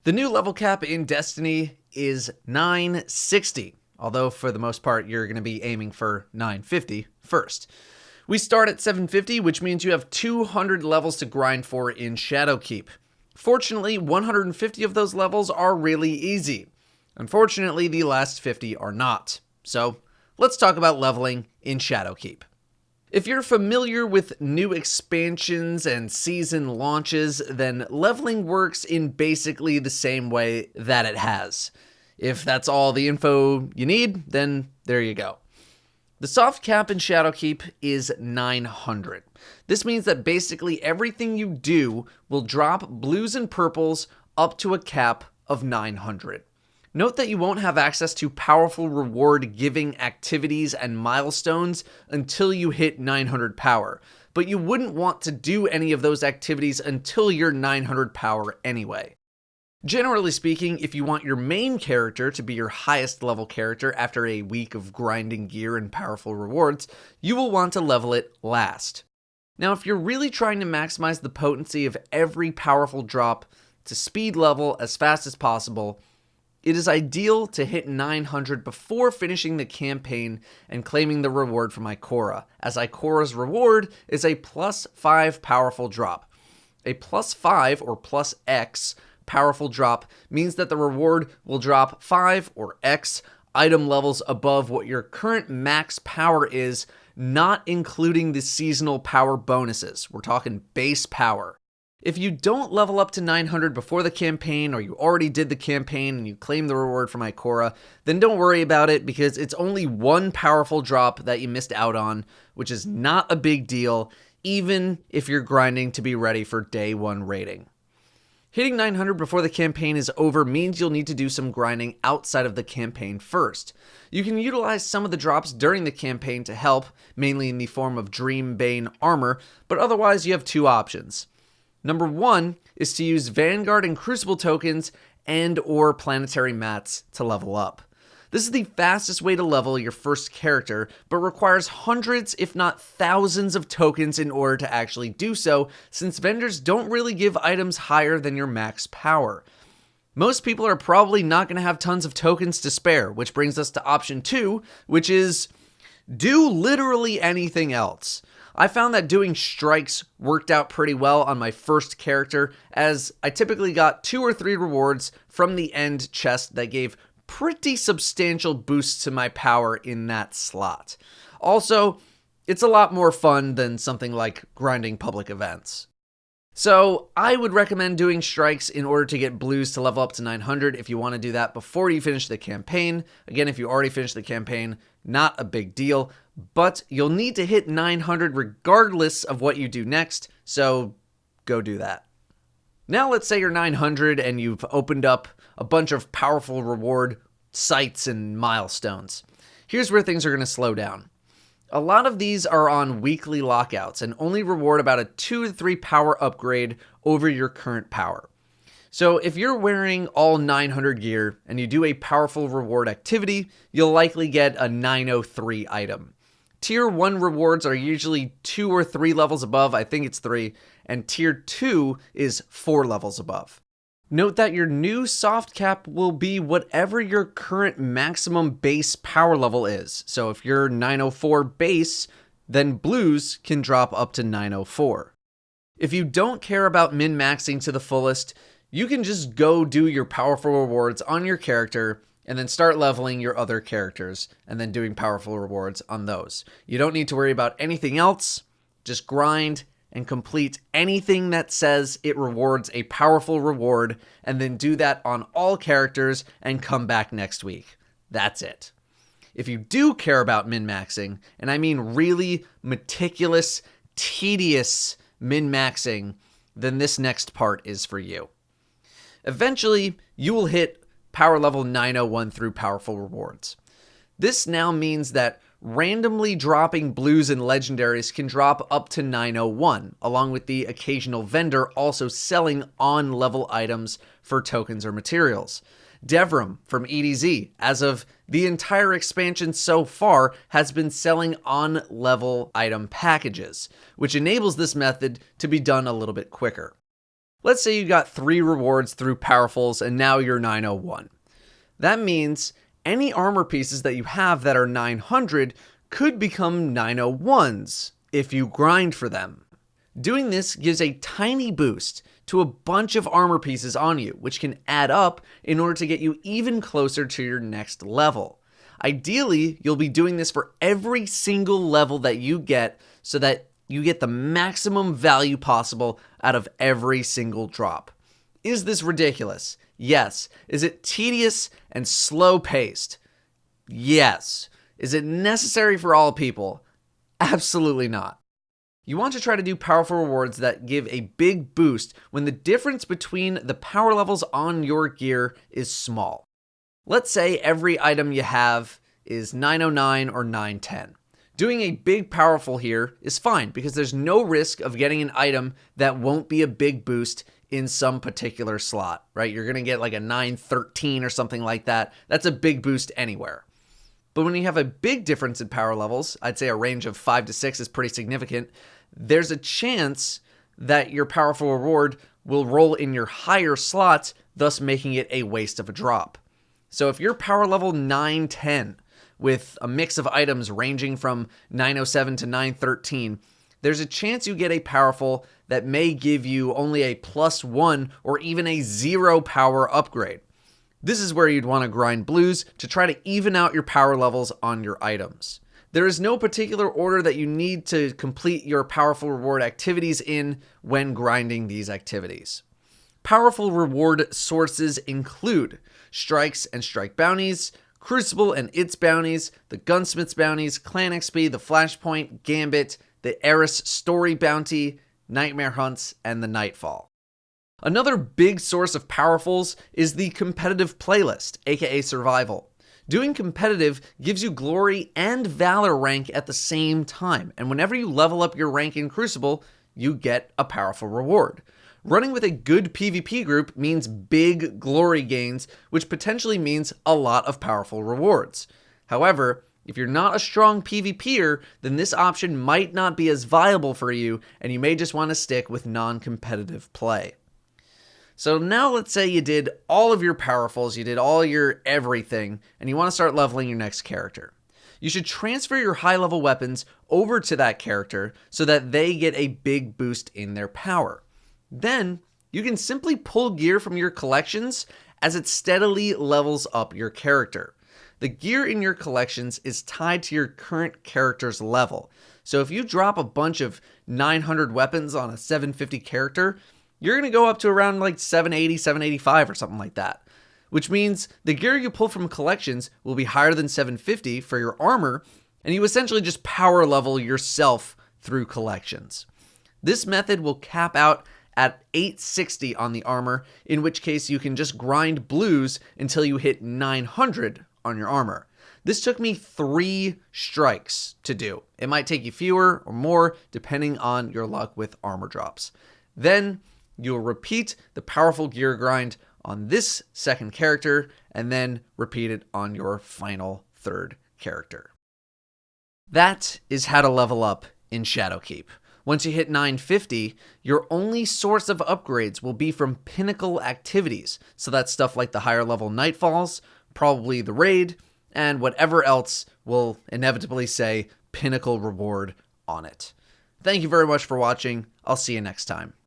The new level cap in Destiny is 960, although for the most part you're going to be aiming for 950 first. We start at 750, which means you have 200 levels to grind for in Shadowkeep. Fortunately, 150 of those levels are really easy. Unfortunately, the last 50 are not. So, let's talk about leveling in Shadowkeep. If you're familiar with new expansions and season launches, then leveling works in basically the same way that it has. If that's all the info you need, then there you go. The soft cap in Shadowkeep is 900. This means that basically everything you do will drop blues and purples up to a cap of 900. Note that you won't have access to powerful reward-giving activities and milestones until you hit 900 power, but you wouldn't want to do any of those activities until you're 900 power anyway. Generally speaking, if you want your main character to be your highest level character after a week of grinding gear and powerful rewards, you will want to level it last. Now, if you're really trying to maximize the potency of every powerful drop to speed level as fast as possible, it is ideal to hit 900 before finishing the campaign and claiming the reward from Ikora, as Ikora's reward is a +5 powerful drop. A +5 or +X powerful drop means that the reward will drop 5 or X item levels above what your current max power is, not including the seasonal power bonuses. We're talking base power. If you don't level up to 900 before the campaign, or you already did the campaign and you claim the reward from Ikora, then don't worry about it because it's only one powerful drop that you missed out on, which is not a big deal, even if you're grinding to be ready for day 1 raiding. Hitting 900 before the campaign is over means you'll need to do some grinding outside of the campaign first. You can utilize some of the drops during the campaign to help, mainly in the form of Dreambane armor, but otherwise you have two options. Number 1 is to use Vanguard and Crucible tokens and or planetary mats to level up. This is the fastest way to level your first character, but requires hundreds if not thousands of tokens in order to actually do so, since vendors don't really give items higher than your max power. Most people are probably not going to have tons of tokens to spare, which brings us to option 2, which is do literally anything else. I found that doing strikes worked out pretty well on my first character, as I typically got 2 or 3 rewards from the end chest that gave pretty substantial boosts to my power in that slot. Also, it's a lot more fun than something like grinding public events. So I would recommend doing strikes in order to get blues to level up to 900 if you want to do that before you finish the campaign. Again, if you already finished the campaign, not a big deal, but you'll need to hit 900 regardless of what you do next, so go do that. Now let's say you're 900 and you've opened up a bunch of powerful reward sites and milestones. Here's where things are going to slow down. A lot of these are on weekly lockouts and only reward about a 2 to 3 power upgrade over your current power. So if you're wearing all 900 gear and you do a powerful reward activity, you'll likely get a 903 item. Tier 1 rewards are usually 2 or 3 levels above, I think it's 3, and Tier 2 is 4 levels above. Note that your new soft cap will be whatever your current maximum base power level is. So if you're 904 base, then blues can drop up to 904. If you don't care about min-maxing to the fullest, you can just go do your powerful rewards on your character and then start leveling your other characters and then doing powerful rewards on those. You don't need to worry about anything else. Just grind and complete anything that says it rewards a powerful reward, and then do that on all characters and come back next week. That's it. If you do care about min-maxing, and I mean really meticulous, tedious min-maxing, then this next part is for you. Eventually, you will hit power level 901 through powerful rewards. This now means that randomly dropping blues and legendaries can drop up to 901, along with the occasional vendor also selling on-level items for tokens or materials. Devrim from EDZ, as of the entire expansion so far, has been selling on-level item packages, which enables this method to be done a little bit quicker. Let's say you got 3 rewards through Powerfuls and now you're 901. That means any armor pieces that you have that are 900 could become 901s if you grind for them. Doing this gives a tiny boost to a bunch of armor pieces on you, which can add up in order to get you even closer to your next level. Ideally, you'll be doing this for every single level that you get so that you get the maximum value possible out of every single drop. Is this ridiculous? Yes. Is it tedious and slow paced? Yes. Is it necessary for all people? Absolutely not. You want to try to do powerful rewards that give a big boost when the difference between the power levels on your gear is small. Let's say every item you have is 909 or 910. Doing a big powerful here is fine because there's no risk of getting an item that won't be a big boost in some particular slot, right? You're going to get like a 913 or something like that. That's a big boost anywhere. But when you have a big difference in power levels, I'd say a range of 5 to 6 is pretty significant, there's a chance that your powerful reward will roll in your higher slots, thus making it a waste of a drop. So if you're power level 910 with a mix of items ranging from 907 to 913, there's a chance you get a powerful that may give you only a +1 or even a 0 power upgrade. This is where you'd want to grind blues to try to even out your power levels on your items. There is no particular order that you need to complete your powerful reward activities in when grinding these activities. Powerful reward sources include strikes and strike bounties, Crucible and its bounties, the Gunsmith's bounties, Clan XP, the Flashpoint, Gambit, the Eris story bounty, Nightmare hunts, and the Nightfall. Another big source of powerfuls is the competitive playlist, aka survival. Doing competitive gives you glory and valor rank at the same time, and whenever you level up your rank in Crucible, you get a powerful reward. Running with a good PvP group means big glory gains, which potentially means a lot of powerful rewards. However, if you're not a strong PvPer, then this option might not be as viable for you, and you may just want to stick with non-competitive play. So now let's say you did all of your powerfuls, you did all your everything, and you want to start leveling your next character. You should transfer your high-level weapons over to that character so that they get a big boost in their power. Then, you can simply pull gear from your collections as it steadily levels up your character. The gear in your collections is tied to your current character's level. So if you drop a bunch of 900 weapons on a 750 character, you're going to go up to around like 780, 785 or something like that. Which means the gear you pull from collections will be higher than 750 for your armor, and you essentially just power level yourself through collections. This method will cap out at 860 on the armor, in which case you can just grind blues until you hit 900 on your armor. This took me 3 strikes to do. It might take you fewer or more depending on your luck with armor drops. Then you'll repeat the powerful gear grind on this second character and then repeat it on your final third character. That is how to level up in Shadowkeep. Once you hit 950, your only source of upgrades will be from pinnacle activities. So that's stuff like the higher level Nightfalls, probably the raid, and whatever else will inevitably say pinnacle reward on it. Thank you very much for watching. I'll see you next time.